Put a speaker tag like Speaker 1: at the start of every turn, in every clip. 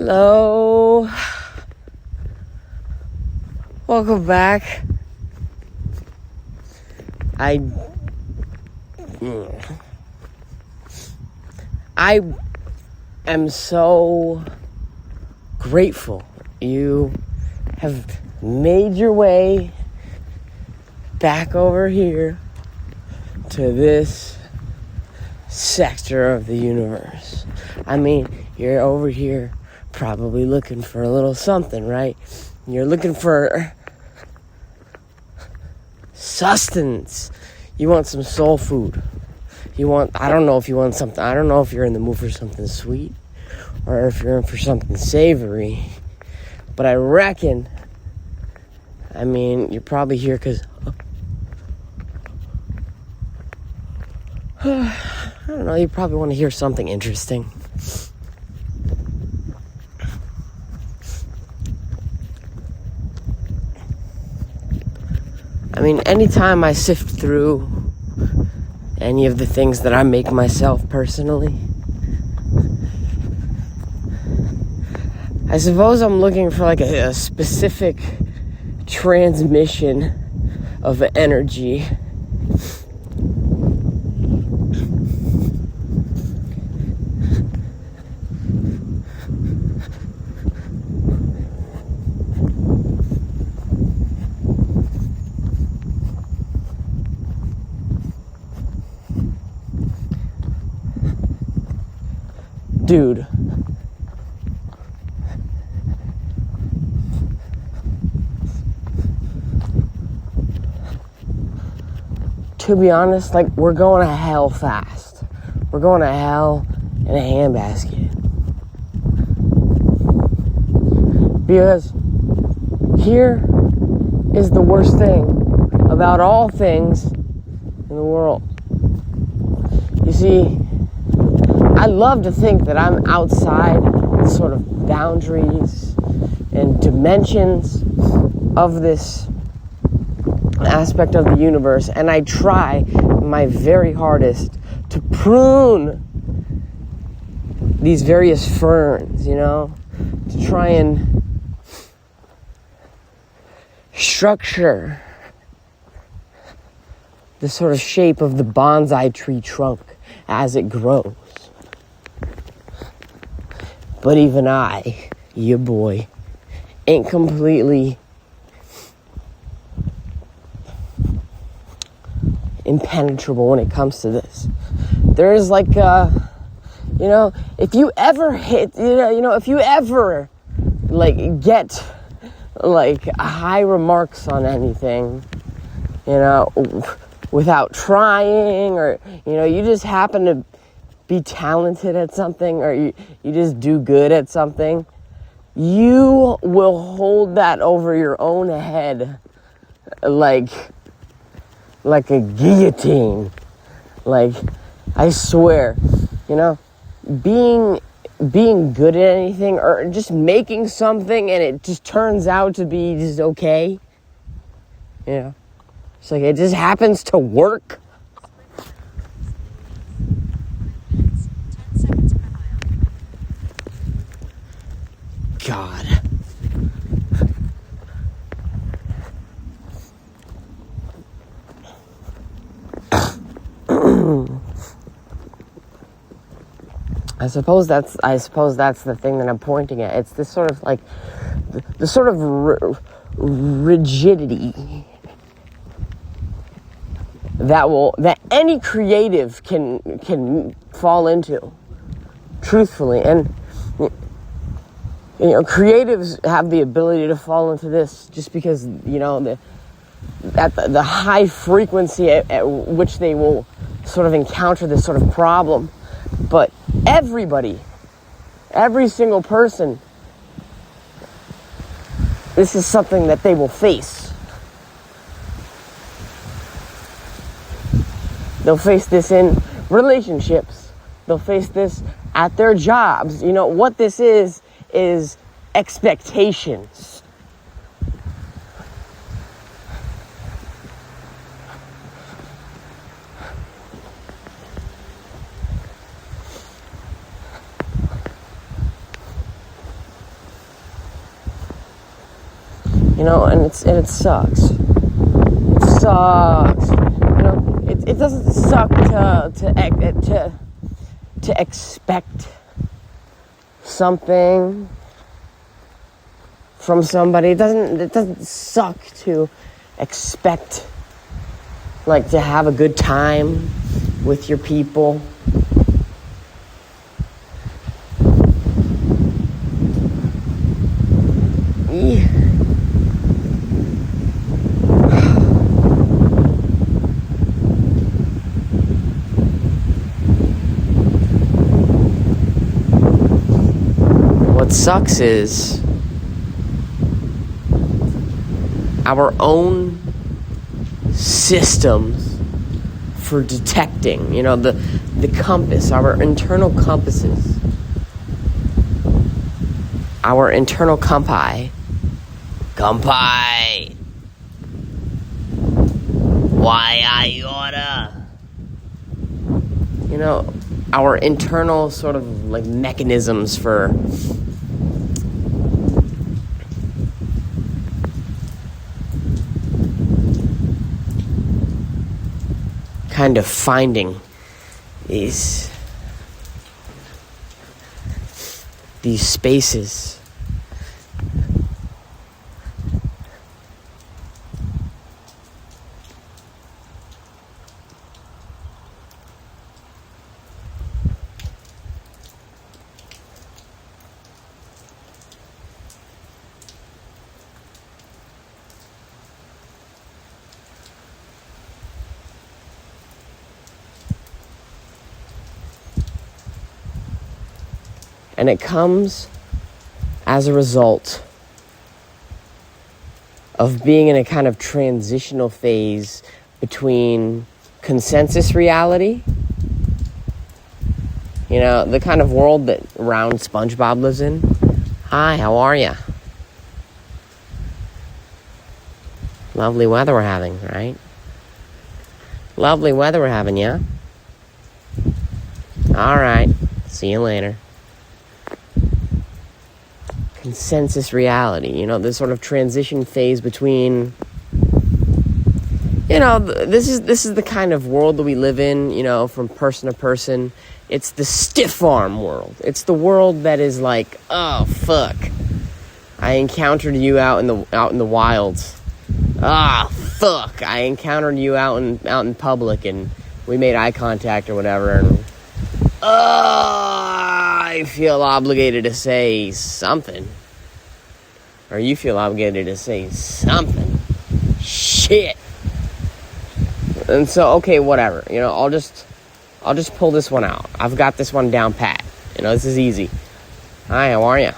Speaker 1: Hello. Welcome back. I am so grateful you have made your way back over here to this sector of the universe. I mean, you're over here probably looking for a little something, right? You're looking for sustenance. You want some soul food. I don't know if you're in the mood for something sweet or if you're in for something savory. But I reckon, you're probably here because I don't know, you probably want to hear something interesting. Anytime I sift through any of the things that I make myself personally, I suppose I'm looking for like a specific transmission of energy. Dude, to be honest, we're going to hell fast. We're going to hell in a handbasket. Because here is the worst thing about all things in the world. You see, I love to think that I'm outside the sort of boundaries and dimensions of this aspect of the universe, and I try my very hardest to prune these various ferns, to try and structure the sort of shape of the bonsai tree trunk as it grows. But even I, your boy, ain't completely impenetrable when it comes to this. There is if you ever get high remarks on anything, without trying, or, you just happen to be talented at something, or you just do good at something, you will hold that over your own head like a guillotine. I swear, being good at anything, or just making something and it just turns out to be just okay, it's it just happens to work. God. I suppose that's the thing that I'm pointing at. It's this sort of the sort of rigidity that any creative can fall into, truthfully. And creatives have the ability to fall into this just because the high frequency at which they will sort of encounter this sort of problem. But everybody, every single person, this is something that they will face. They'll face this in relationships. They'll face this at their jobs. What this is expectations. And it sucks. It sucks. It doesn't suck to expect something from somebody. It doesn't suck to expect to have a good time with your people. What sucks is our own systems for detecting, the compass, our internal compasses, our internal compi. Why I oughta. Our internal sort of mechanisms for kind of finding these spaces. And it comes as a result of being in a kind of transitional phase between consensus reality, the kind of world that round SpongeBob lives in. Hi, how are ya? Lovely weather we're having, right? Lovely weather we're having, yeah? All right, see you later. Consensus reality, this sort of transition phase between, this is the kind of world that we live in, from person to person. It's the stiff arm world. It's the world that is like, oh fuck, I encountered you out in the wilds. Ah, fuck, I encountered you out in public and we made eye contact or whatever, and I feel obligated to say something. Or you feel obligated to say something. Shit. And so, okay, whatever. I'll just pull this one out. I've got this one down pat. This is easy. Hi, how are you?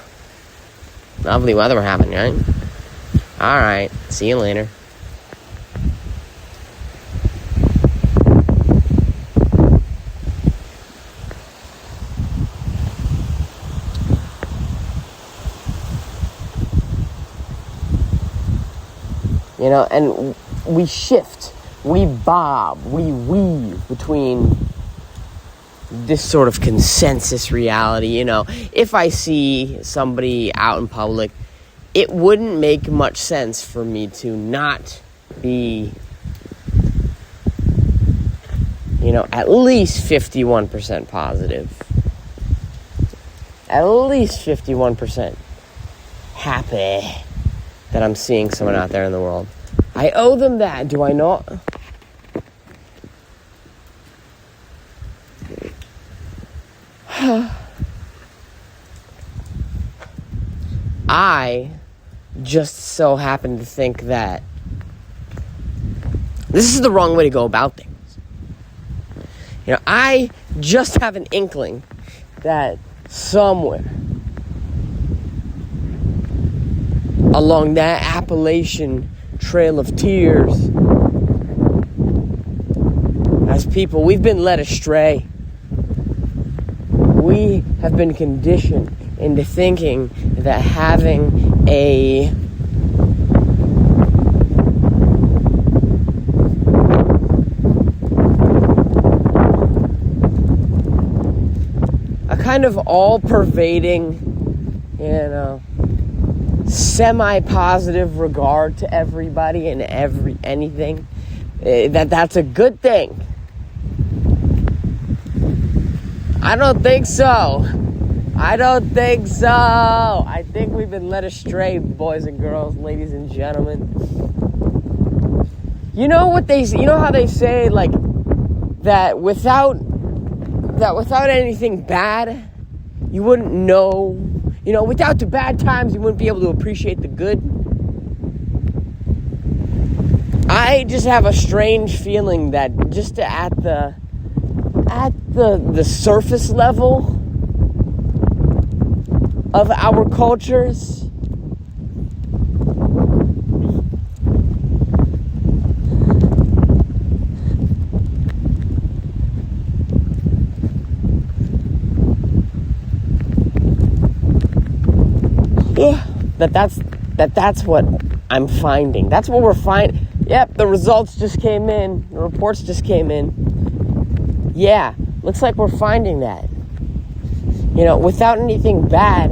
Speaker 1: Lovely weather we're having, right? Alright, see you later. And we shift, we bob, we weave between this sort of consensus reality. If I see somebody out in public, it wouldn't make much sense for me to not be, at least 51% positive. At least 51% happy that I'm seeing someone out there in the world. I owe them that, do I not? I just so happen to think that this is the wrong way to go about things. I just have an inkling that somewhere along that Appalachian Trail of Tears, as people, we've been led astray. We have been conditioned into thinking that having a kind of all-pervading, semi-positive regard to everybody and anything, that's a good thing. I don't think so. I think we've been led astray, boys and girls, ladies and gentlemen. You know how they say, like, that without anything bad, you wouldn't know, without the bad times, you wouldn't be able to appreciate the good. I just have a strange feeling that just at the surface level of our cultures, that's what I'm finding. That's what we're finding. Yep, the results just came in. The reports just came in. Yeah, looks like we're finding that. Without anything bad,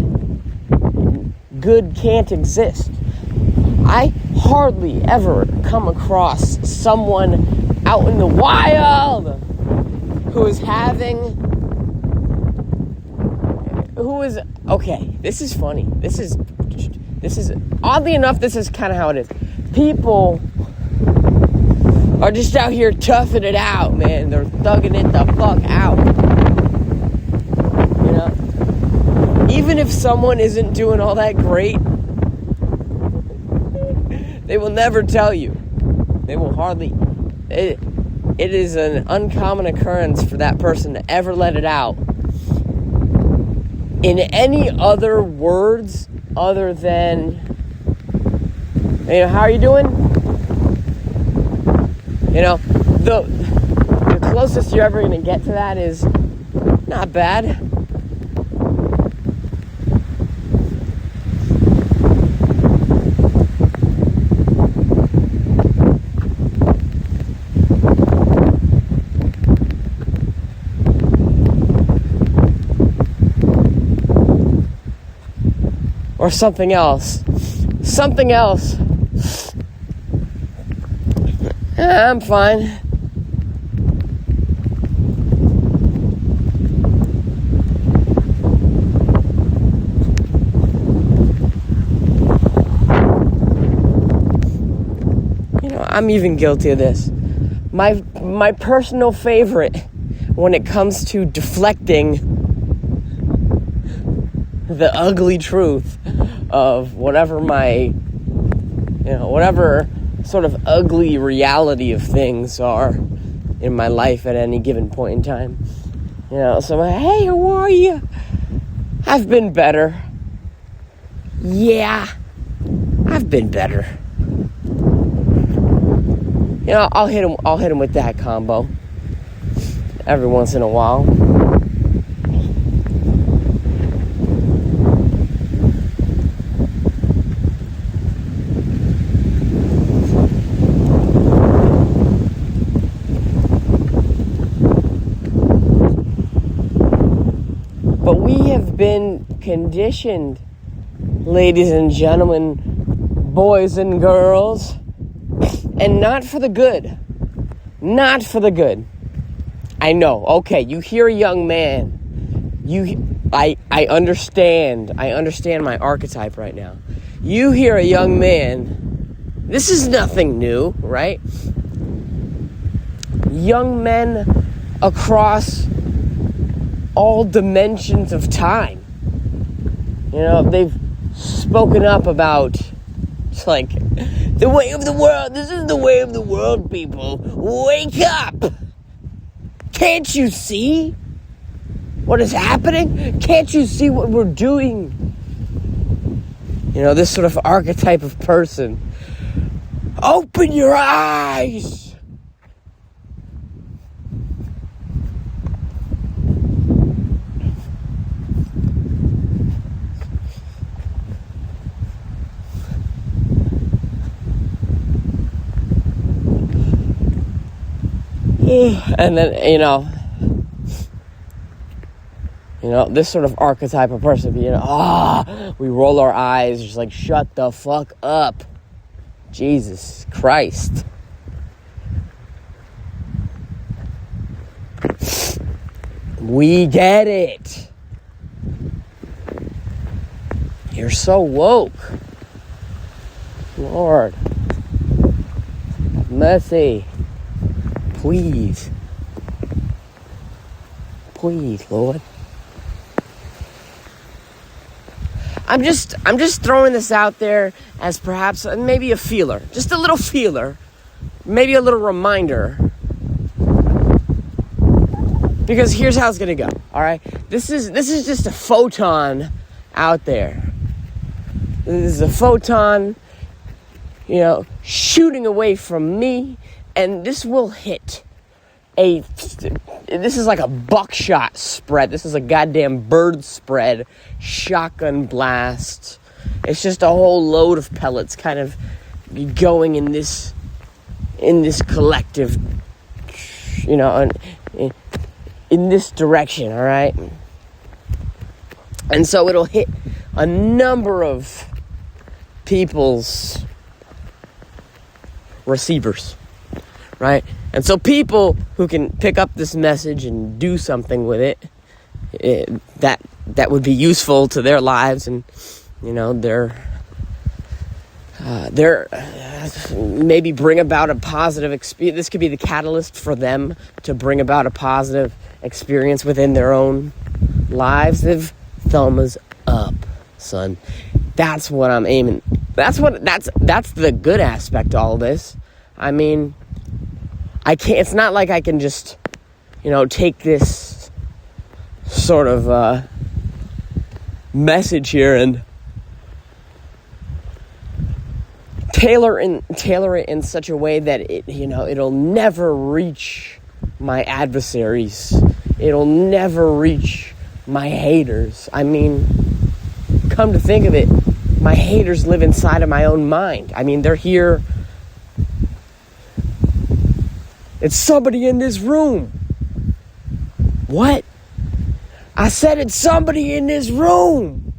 Speaker 1: good can't exist. I hardly ever come across someone out in the wild who is okay, this is funny. This is oddly enough, this is kind of how it is. People are just out here toughing it out, man. They're thugging it the fuck out. Even if someone isn't doing all that great, they will never tell you. They will hardly. It is an uncommon occurrence for that person to ever let it out in any other words other than, how are you doing? The closest you're ever going to get to that is not bad. Or something else. I'm fine. I'm even guilty of this. My personal favorite when it comes to deflecting the ugly truth of whatever whatever sort of ugly reality of things are in my life at any given point in time. So I'm like, hey, how are you? I've been better. Yeah, I've been better. I'll hit him with that combo every once in a while. But we have been conditioned, ladies and gentlemen, boys and girls, and not for the good. Not for the good. I know. Okay, you hear a young man. I understand. I understand my archetype right now. You hear a young man. This is nothing new, right? Young men across all dimensions of time. They've spoken up about, it's like, the way of the world. This is the way of the world, people. Wake up! Can't you see what is happening? Can't you see what we're doing? This sort of archetype of person. Open your eyes! And then, You know, this sort of archetype of person, we roll our eyes, just like, shut the fuck up. Jesus Christ. We get it. You're so woke. Lord. Have mercy. Please. Please, Lord. I'm just throwing this out there as perhaps maybe a feeler. Just a little feeler. Maybe a little reminder. Because here's how it's gonna go, alright? This is just a photon out there. This is a photon, shooting away from me, and this will hit this is like a buckshot spread. This is a goddamn bird spread, shotgun blast. It's just a whole load of pellets kind of going in this collective, in this direction, all right? And so it'll hit a number of people's receivers, right? And so people who can pick up this message and do something with it, that would be useful to their lives, and their maybe bring about a positive experience. This could be the catalyst for them to bring about a positive experience within their own lives. They've thumbs up, son. That's what I'm aiming. That's the good aspect to all this. I mean, it's not like I can just, take this sort of message here and tailor it in such a way that it'll never reach my adversaries. It'll never reach my haters. I mean, come to think of it, my haters live inside of my own mind. I mean, they're here. It's somebody in this room. What? I said it's somebody in this room.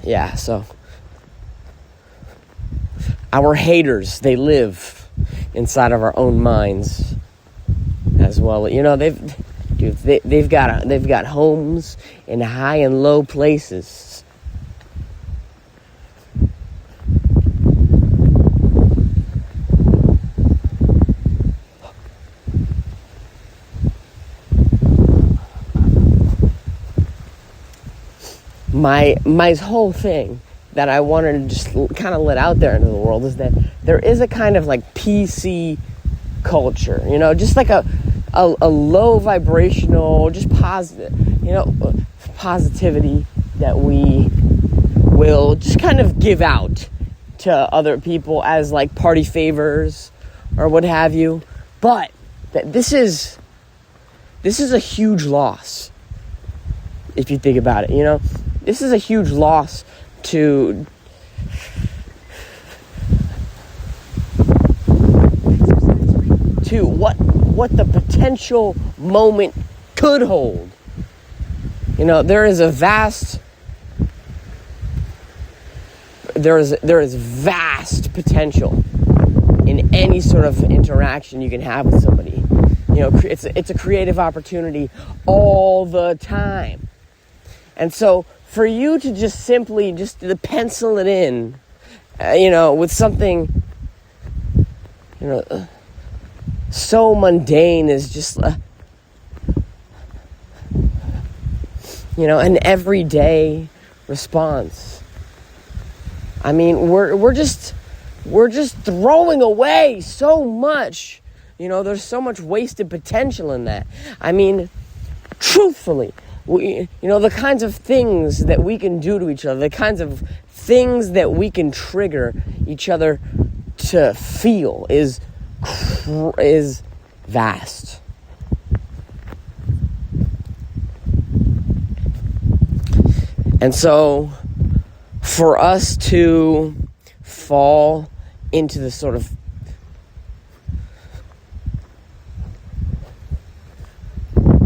Speaker 1: Yeah, so our haters, they live inside of our own minds as well. They've got homes in high and low places. My whole thing that I wanted to just kind of let out there into the world is that there is a kind of like PC culture, just like a low vibrational, just positive, positivity that we will just kind of give out to other people as like party favors or what have you. But that this is a huge loss if you think about it. This is a huge loss to what the potential moment could hold. There is vast potential in any sort of interaction you can have with somebody. It's a creative opportunity all the time. And so for you to just simply to pencil it in, with something, so mundane as just, an everyday response. I mean, we're just throwing away so much. There's so much wasted potential in that. I mean, truthfully, the kinds of things that we can do to each other, the kinds of things that we can trigger each other to feel is vast. And so for us to fall into the sort of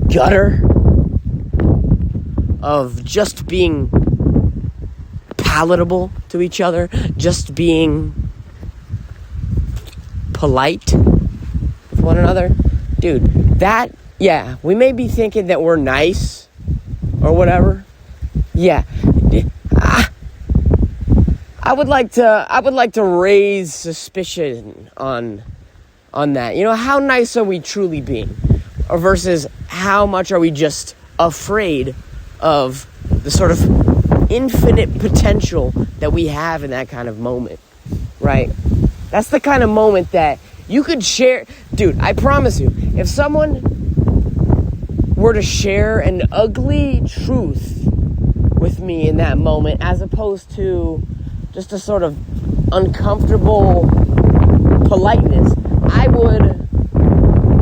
Speaker 1: gutter of just being palatable to each other, just being polite with one another, dude, that, yeah, we may be thinking that we're nice or whatever. Yeah, I would like to raise suspicion on that. You know, how nice are we truly being, or versus how much are we just afraid of the sort of infinite potential that we have in that kind of moment, right? That's the kind of moment that you could share. Dude, I promise you, if someone were to share an ugly truth with me in that moment, as opposed to just a sort of uncomfortable politeness, I would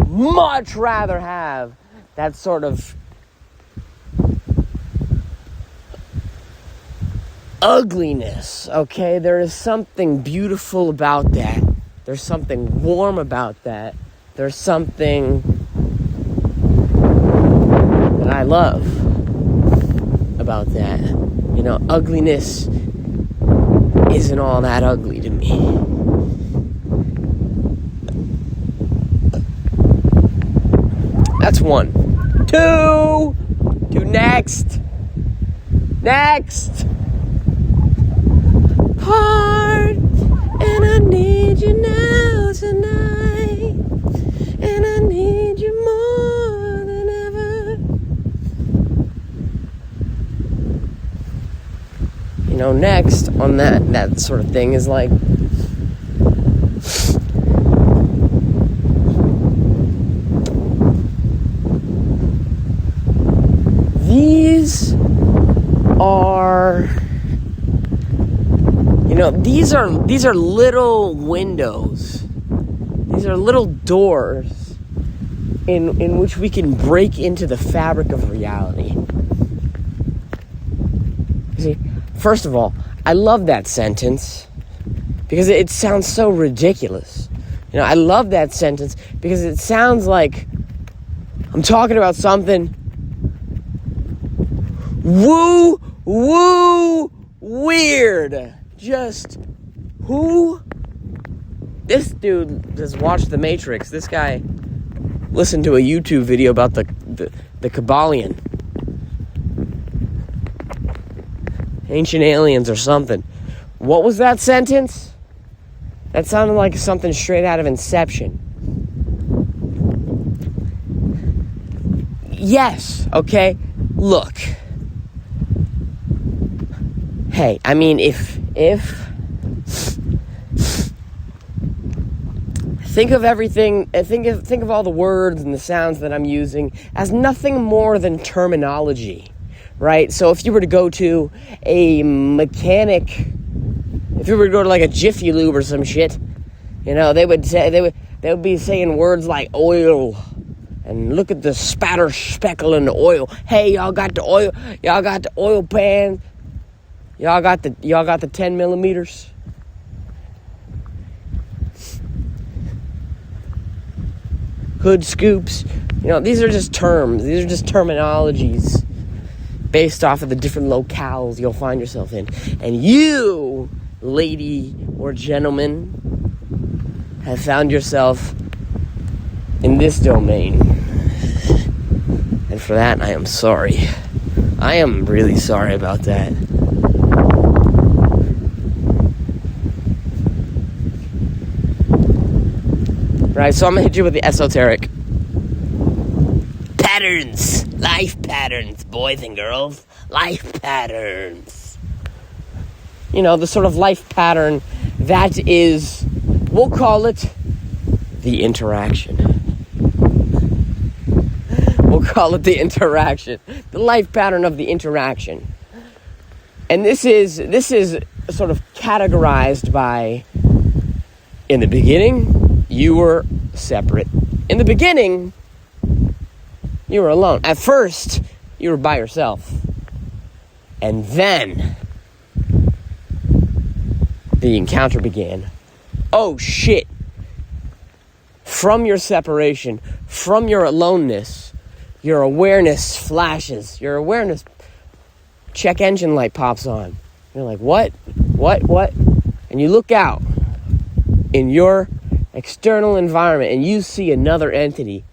Speaker 1: much rather have that sort of ugliness, okay? There is something beautiful about that. There's something warm about that. There's something that I love about that. You know, ugliness isn't all that ugly to me. That's one. Two, next. Heart, and I need you now tonight, and I need you more than ever. You know, next on that sort of thing is like, these are, you know, these are little windows. These are little doors in which we can break into the fabric of reality. You see, first of all, I love that sentence because it sounds so ridiculous. You know, I love that sentence because it sounds like I'm talking about something woo weird. Just who? This dude just watched The Matrix. This guy listened to a YouTube video about the Kabbalion. Ancient aliens or something. What was that sentence? That sounded like something straight out of Inception. Yes, okay? Look. Hey, I mean, if think of everything, think of all the words and the sounds that I'm using as nothing more than terminology, right? So if you were to go to a mechanic, if you were to go to like a Jiffy Lube or some shit, you know, they would be saying words like oil, and look at the spatter speckle in the oil. Hey, y'all got the oil pan. Y'all got the 10 millimeters. Hood scoops. You know, these are just terms. These are just terminologies based off of the different locales you'll find yourself in. And you, lady or gentleman, have found yourself in this domain. And for that, I am sorry. I am really sorry about that. Right, so I'm gonna hit you with the esoteric. Patterns. Life patterns, boys and girls. Life patterns. You know, the sort of life pattern that is, we'll call it the interaction. We'll call it the interaction. The life pattern of the interaction. And this is sort of categorized by, in the beginning, you were separate. In the beginning, you were alone. At first, you were by yourself. And then the encounter began. Oh shit. From your separation, from your aloneness, your awareness flashes. Your awareness check engine light pops on. You're like, what? And you look out in your external environment and you see another entity,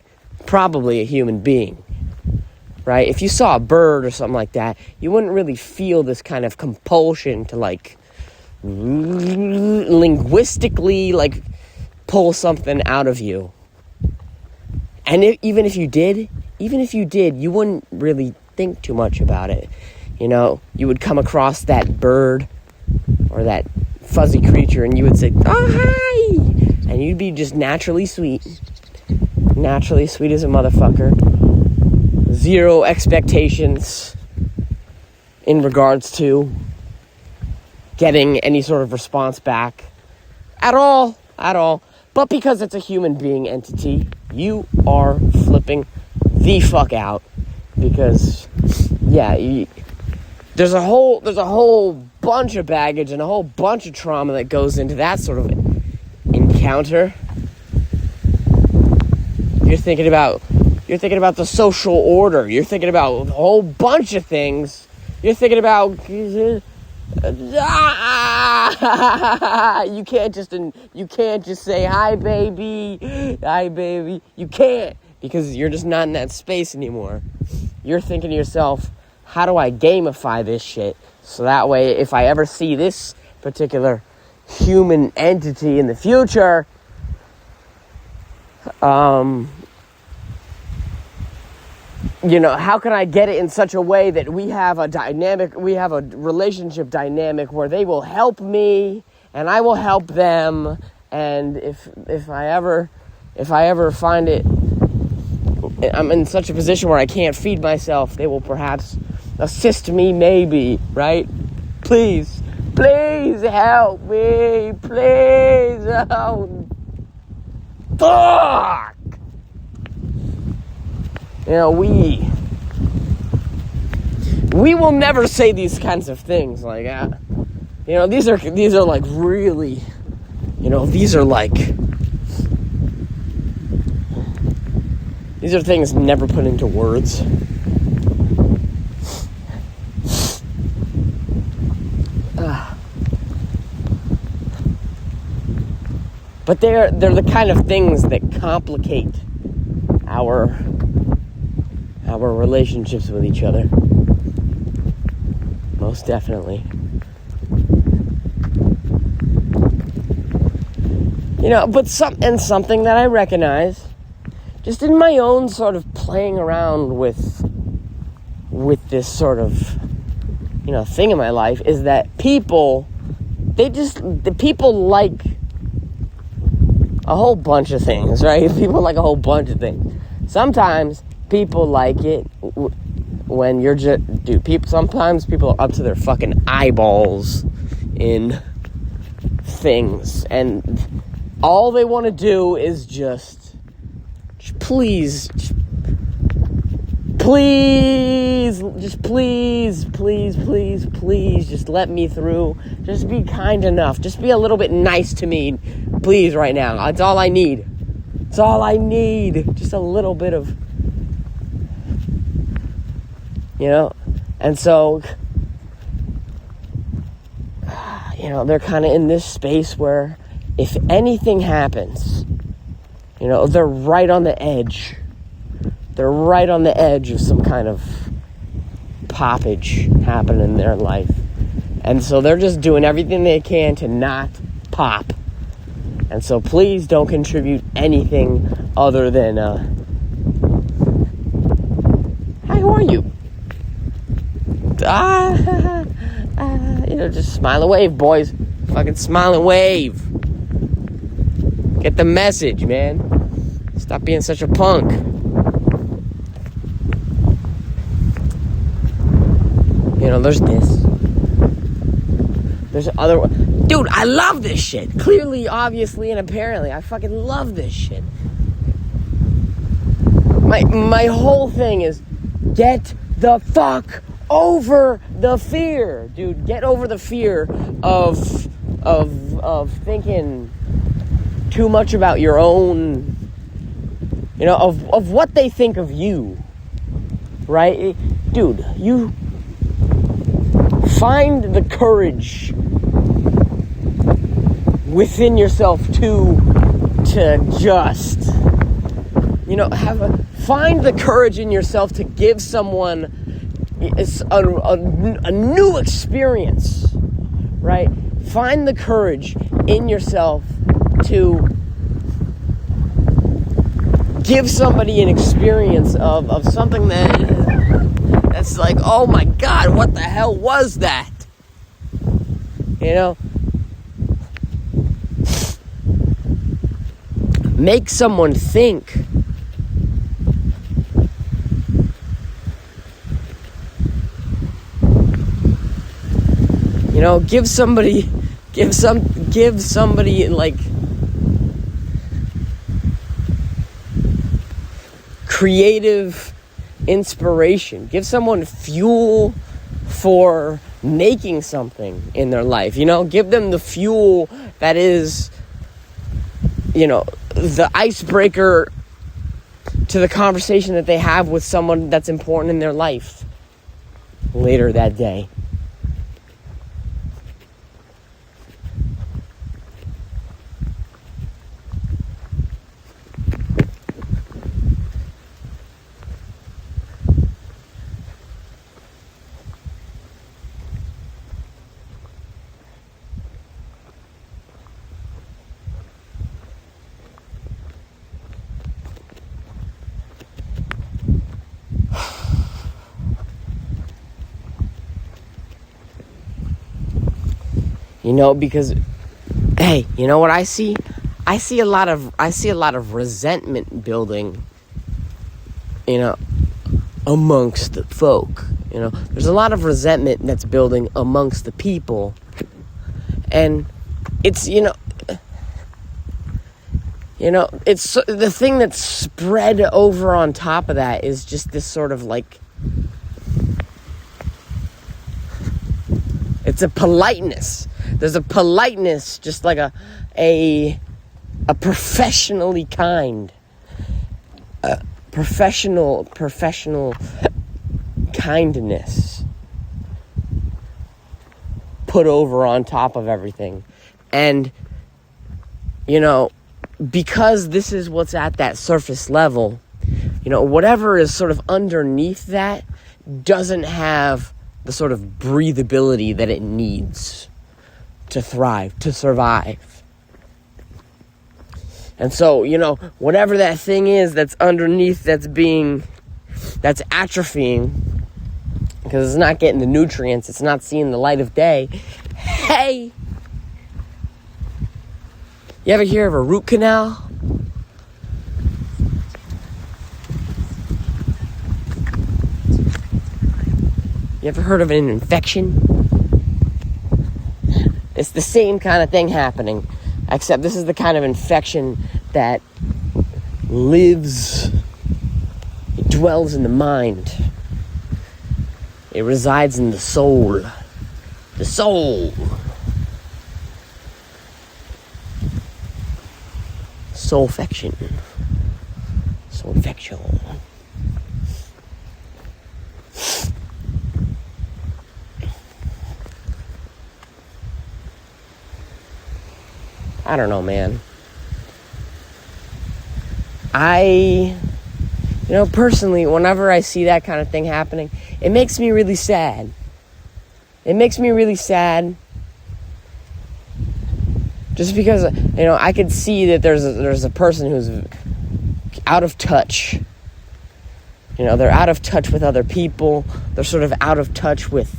Speaker 1: probably a human being, right? If you saw a bird or something like that, you wouldn't really feel this kind of compulsion to like linguistically like pull something out of you. And even if you did, you wouldn't really think too much about it. You know, you would come across that bird or that fuzzy creature and you would say, oh, hi! And you'd be just naturally sweet as a motherfucker. Zero expectations in regards to getting any sort of response back at all. But because it's a human being entity, you are flipping the fuck out because, yeah, there's a whole bunch of baggage and a whole bunch of trauma that goes into that sort of encounter. You're thinking about the social order. You're thinking about a whole bunch of things. You're thinking about you can't just say hi baby. You can't, because you're just not in that space anymore. You're thinking to yourself, how do I gamify this shit so that way if I ever see this particular human entity in the future, you know, how can I get it in such a way that we have a relationship dynamic where they will help me and I will help them, and if I ever find it, I'm in such a position where I can't feed myself, they will perhaps assist me, maybe, right? Please help me, please help. Fuck! You know, we will never say these kinds of things, like, you know, these are like really, you know, these are things never put into words. But they're the kind of things that complicate our relationships with each other. Most definitely. You know, but something that I recognize, just in my own sort of playing around with this sort of, you know, thing in my life, is that people like a whole bunch of things, right? People like a whole bunch of things. Sometimes people like it when you're just, sometimes people are up to their fucking eyeballs in things, and all they want to do is just please let me through. Just be kind enough. Just be a little bit nice to me, please, right now. That's all I need. Just a little bit of, you know. And so, you know, they're kind of in this space where if anything happens, you know, they're right on the edge. They're right on the edge of some kind of poppage happening in their life. And so they're just doing everything they can to not pop. And so please don't contribute anything other than, hi, who are you? You know, just smile and wave, boys. Fucking smile and wave. Get the message, man. Stop being such a punk. You know, there's this. There's other. Dude, I love this shit. Clearly, obviously, and apparently, I fucking love this shit. My whole thing is get the fuck over the fear, dude. Get over the fear of thinking too much about your own, of what they think of you, right? Dude, you find the courage within yourself to just, find the courage in yourself to give someone a new experience, right? Find the courage in yourself to give somebody an experience of something that's like, oh my God, what the hell was that? Make someone think. Give somebody like creative inspiration. Give someone fuel for making something in their life. Give them the fuel that is, the icebreaker to the conversation that they have with someone that's important in their life later that day. Because, hey, you know what I see? I see a lot of resentment building, amongst the folk. There's a lot of resentment that's building amongst the people, and it's it's the thing that's spread over on top of that is just this sort of like, it's a politeness. There's a politeness, just like a professionally kind, professional kindness put over on top of everything. And, because this is what's at that surface level, whatever is sort of underneath that doesn't have the sort of breathability that it needs to thrive, to survive. And so, whatever that thing is that's underneath, that's atrophying, because it's not getting the nutrients, it's not seeing the light of day. Hey! You ever hear of a root canal? You ever heard of an infection? It's the same kind of thing happening, except this is the kind of infection that lives, it dwells in the mind. It resides in the soul. The soul. Soulfection. Soulfection. I don't know, man. Personally, whenever I see that kind of thing happening, it makes me really sad. It makes me really sad. Just because, I could see that there's a person who's out of touch. They're out of touch with other people. They're sort of out of touch with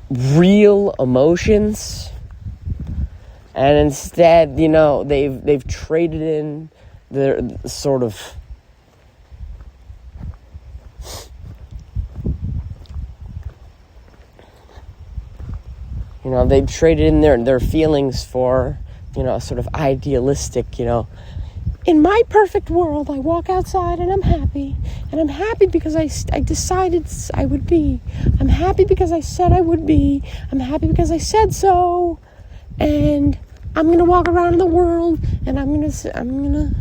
Speaker 1: real emotions, and instead, they've traded in their sort of they've traded in their feelings for a sort of idealistic in my perfect world, I walk outside and I'm happy. And I'm happy because I decided I would be. I'm happy because I said I would be. I'm happy because I said so. And I'm going to walk around in the world and I'm going to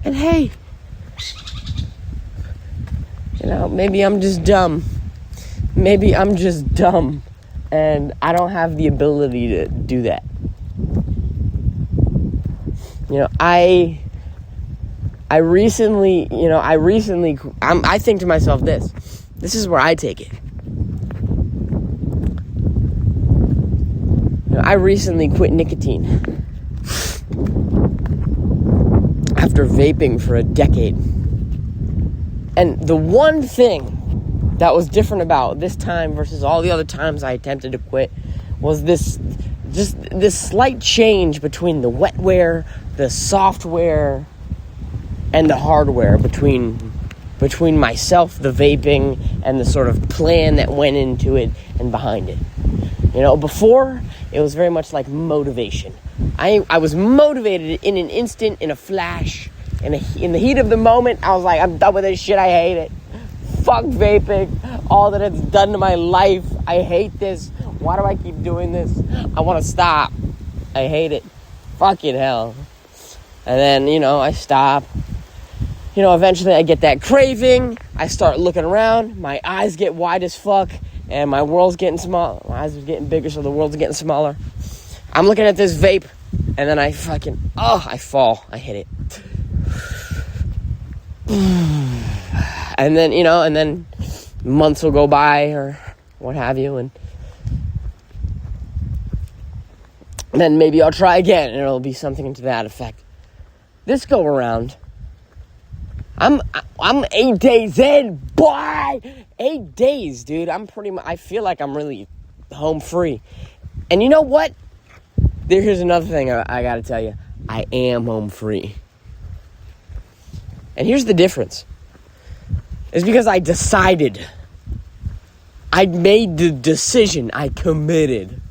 Speaker 1: and hey, maybe I'm just dumb. Maybe I'm just dumb and I don't have the ability to do that. I think to myself this is where I take it. I recently quit nicotine after vaping for a decade. And the one thing that was different about this time versus all the other times I attempted to quit was this slight change between the wetware, the software, and the hardware, between myself, the vaping, and the sort of plan that went into it and behind it. Before, it was very much like motivation. I was motivated in an instant, in a flash, in the heat of the moment. I was like, I'm done with this shit, I hate it. Fuck vaping, all that it's done to my life. I hate this. Why do I keep doing this? I want to stop. I hate it. Fucking hell. And then, I stop. Eventually I get that craving. I start looking around. My eyes get wide as fuck. And my world's getting small. My eyes are getting bigger, so the world's getting smaller. I'm looking at this vape. And then I fall. I hit it. And then, months will go by or what have you. And then maybe I'll try again and it'll be something to that effect. This go around, I'm 8 days in, boy! 8 days, dude. I feel like I'm really home free. And you know what? Here's another thing I gotta tell you. I am home free. And here's the difference. It's because I decided. I made the decision. I committed.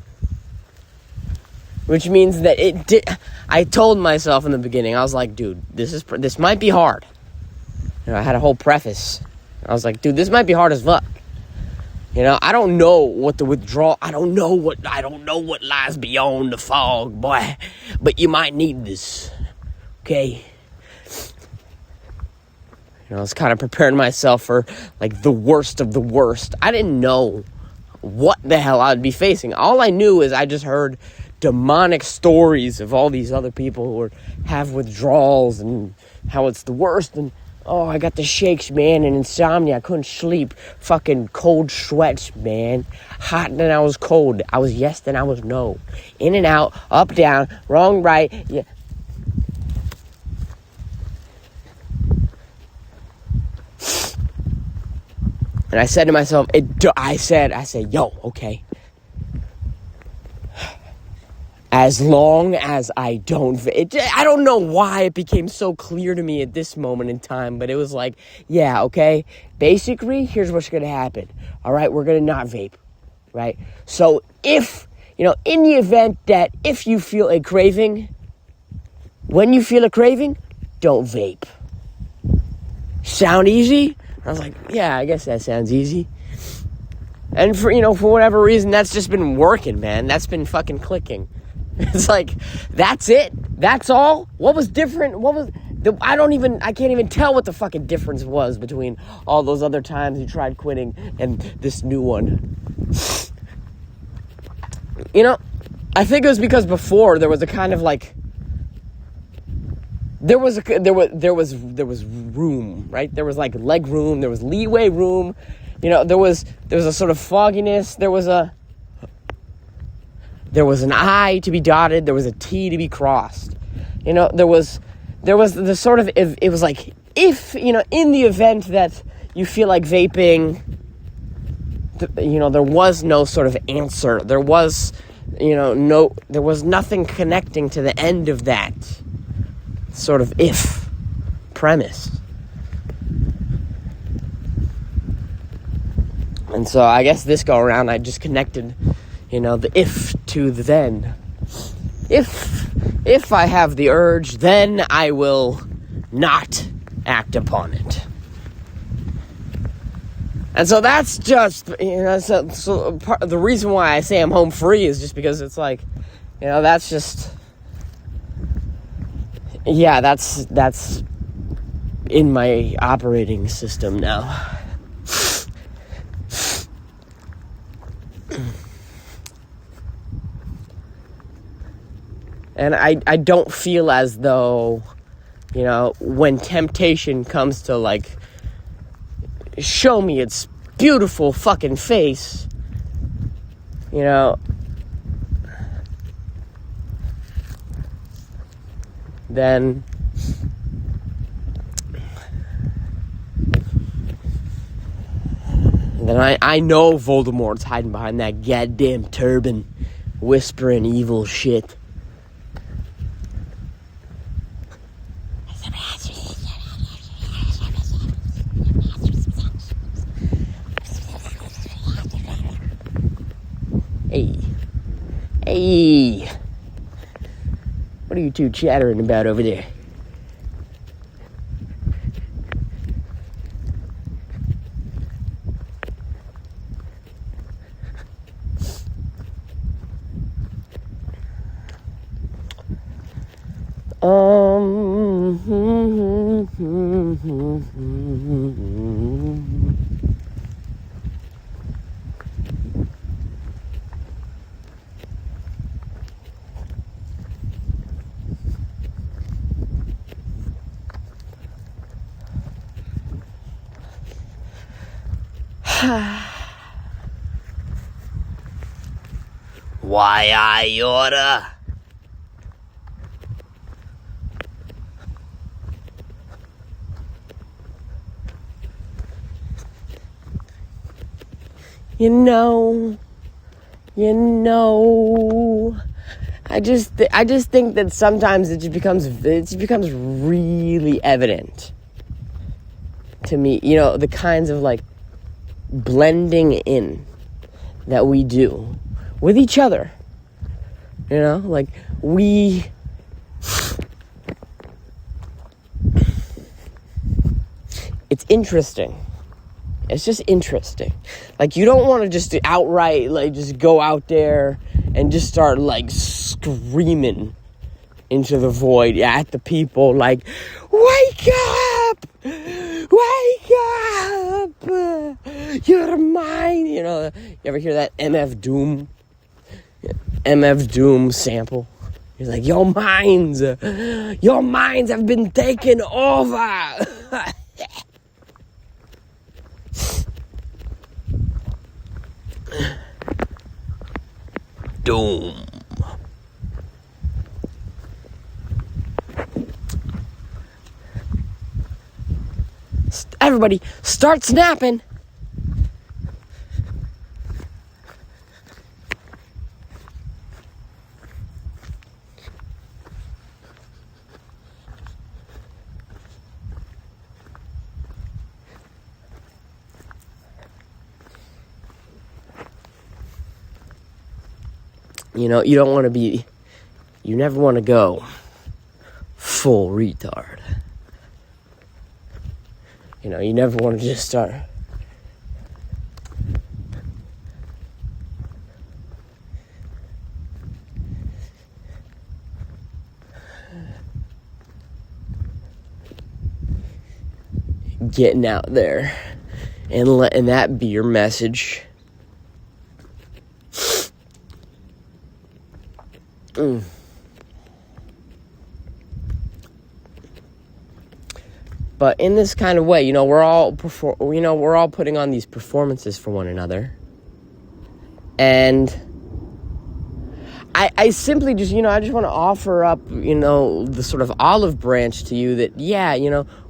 Speaker 1: Which means that I told myself in the beginning, I was like, dude, this might be hard. I had a whole preface. I was like, dude, this might be hard as fuck. I don't know what the withdrawal, I don't know what lies beyond the fog, boy. But you might need this. Okay? I was kind of preparing myself for, like, the worst of the worst. I didn't know what the hell I'd be facing. All I knew is I just heard demonic stories of all these other people who have withdrawals and how it's the worst. And, I got the shakes, man, and insomnia. I couldn't sleep. Fucking cold sweats, man. Hot, then I was cold. I was yes, then I was no. In and out, up, down, wrong, right. Yeah. And I said to myself, I said, yo, okay. As long as I don't... I don't know why it became so clear to me at this moment in time, but it was like, yeah, okay. Basically, here's what's going to happen. All right, we're going to not vape, right? So if, in the event that if you feel a craving, when you feel a craving, don't vape. Sound easy? I was like, yeah, I guess that sounds easy. And for whatever reason, that's just been working, man. That's been fucking clicking. It's like, that's it? That's all? What was different? I can't even tell what the fucking difference was between all those other times you tried quitting and this new one. I think it was because before there was a kind of like, there was room, right? There was like leg room, there was leeway room. There was a sort of fogginess, there was an I to be dotted. There was a T to be crossed. There was the sort of, it was like, if, in the event that you feel like vaping, there was no sort of answer. There was, there was nothing connecting to the end of that sort of if premise. And so I guess this go around, I just connected, the if to the then. If I have the urge, then I will not act upon it. And so that's just, so part of the reason why I say I'm home free is just because it's like, that's just, yeah, that's in my operating system now. And I don't feel as though, when temptation comes to, like, show me its beautiful fucking face, then I know Voldemort's hiding behind that goddamn turban, whispering evil shit. Hey, what are you two chattering about over there? Why I oughta. I just think that sometimes it just becomes really evident to me, the kinds of, like, blending in that we do with each other, like it's interesting. It's just interesting. Like, you don't want to just outright, like, just go out there and just start, like, screaming into the void at the people, like, wake up! Wake up! You're mine! You ever hear that MF Doom sample? He's like, your minds have been taken over! Doom. Everybody, start snapping. You don't want to be, you never want to go full retard. You never want to just start. Getting out there and letting that be your message. But in this kind of way, we're all putting on these performances for one another. And I simply just, I just want to offer up, the sort of olive branch to you that,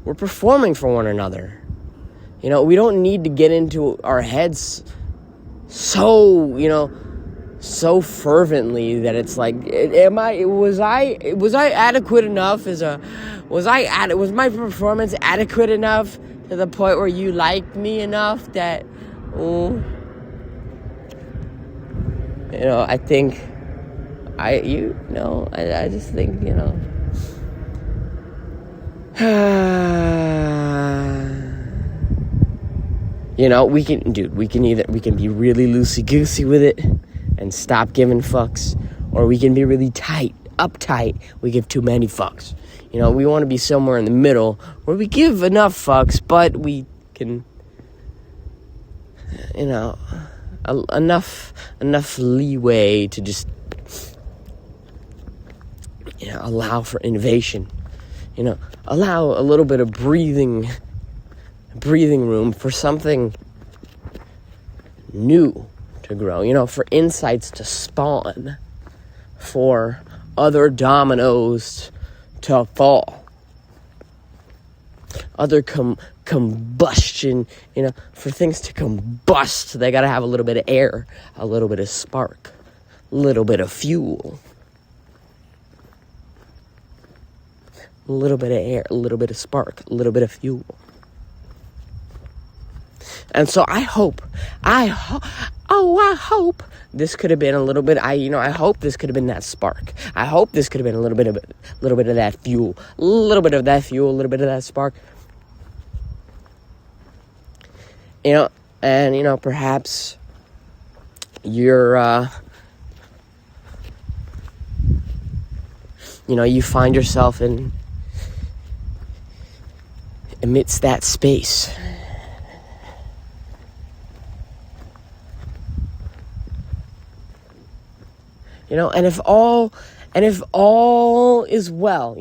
Speaker 1: we're performing for one another. We don't need to get into our heads so fervently that it's like, was I adequate enough was my performance adequate enough to the point where you liked me enough that, I think, I just think, we can be really loosey-goosey with it and stop giving fucks, or we can be really uptight, we give too many fucks. We want to be somewhere in the middle where we give enough fucks, but we can, enough leeway to just, allow for innovation. Allow a little bit of breathing room for something new to grow, for insights to spawn, for other dominoes to fall, other combustion, for things to combust. They gotta have a little bit of air, a little bit of spark, a little bit of fuel. A little bit of air, a little bit of spark, a little bit of fuel. And so I hope this could have been a little bit, I hope this could have been that spark. I hope this could have been a little bit of that fuel, a little bit of that fuel, a little bit of that spark. And perhaps you're, you find yourself amidst that space. And if all is well,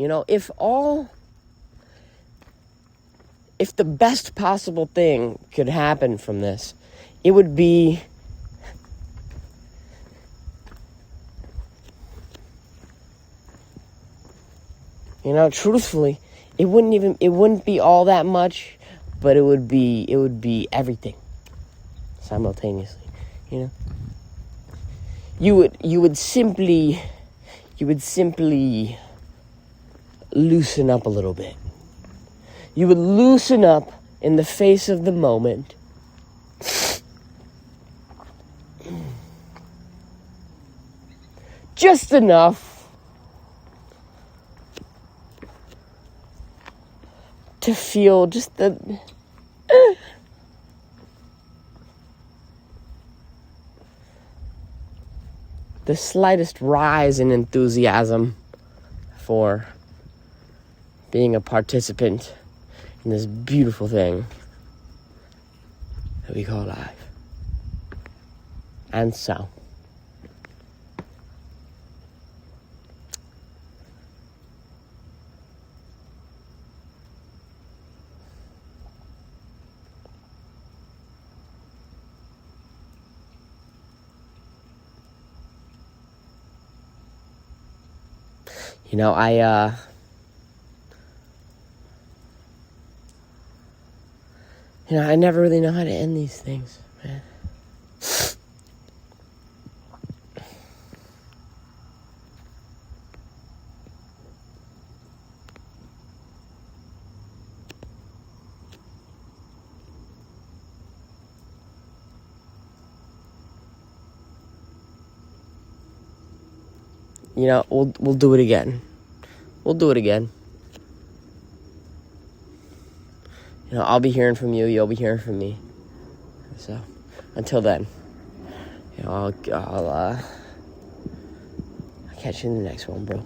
Speaker 1: if the best possible thing could happen from this, it would be truthfully, it wouldn't be all that much, but it would be everything simultaneously. You would simply loosen up a little bit. You would loosen up in the face of the moment. Just enough to feel just the slightest rise in enthusiasm for being a participant in this beautiful thing that we call life. And so, I never really know how to end these things, man. We'll do it again. We'll do it again. I'll be hearing from you. You'll be hearing from me. So, until then, I'll catch you in the next one, bro.